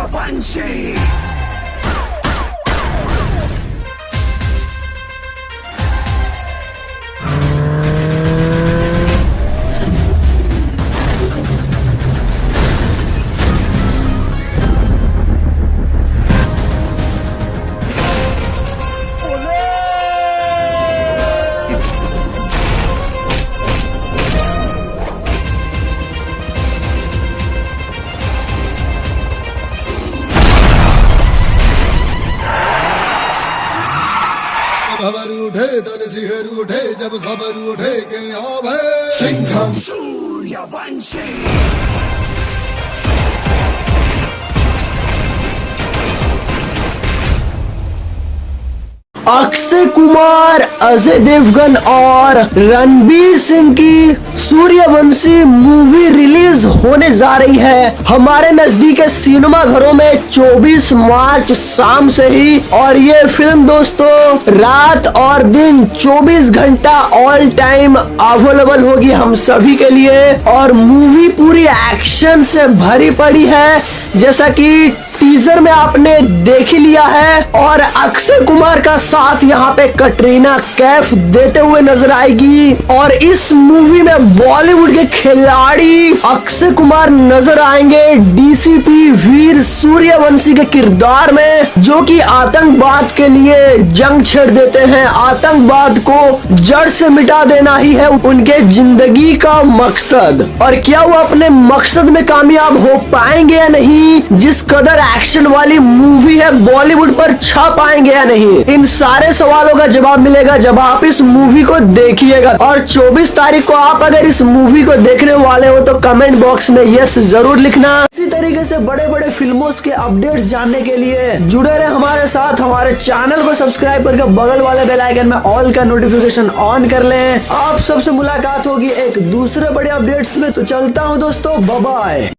Suryavanshi. खबर उठे तन सिहर उठे जब खबर उठे के अब है सिंघम Suryavanshi. अक्षय कुमार, अजय देवगन और रणबीर सिंह की सूर्यवंशी मूवी रिलीज होने जा रही है हमारे नजदीक सिनेमा घरों में 24 मार्च शाम से ही। और ये फिल्म दोस्तों रात और दिन 24 घंटा ऑल टाइम अवेलेबल होगी हम सभी के लिए। और मूवी पूरी एक्शन से भरी पड़ी है, जैसा कि टीजर में आपने देख ही लिया है। और अक्षय कुमार का साथ यहाँ पे कटरीना कैफ देते हुए नजर आएगी। और इस मूवी में बॉलीवुड के खिलाड़ी अक्षय कुमार नजर आएंगे डीसीपी वीर सूर्यवंशी के किरदार में, जो कि आतंकवाद के लिए जंग छेड़ देते हैं। आतंकवाद को जड़ से मिटा देना ही है उनके जिंदगी का मकसद। और क्या वो अपने मकसद में कामयाब हो पाएंगे या नहीं, जिस कदर एक्शन वाली मूवी है बॉलीवुड पर छा पाएंगे या नहीं, इन सारे सवालों का जवाब मिलेगा जब आप इस मूवी को देखिएगा। और 24 तारीख को आप अगर इस मूवी को देखने वाले हो तो कमेंट बॉक्स में यस जरूर लिखना। इसी तरीके से बड़े बड़े फिल्मों के अपडेट्स जानने के लिए जुड़े रहे हमारे साथ। हमारे चैनल को सब्सक्राइब करके बगल वाले बेल आइकन में ऑल का नोटिफिकेशन ऑन कर लें। आप सबसे मुलाकात होगी एक दूसरे बड़े अपडेट्स में। तो चलता हूँ दोस्तों, बाय बाय।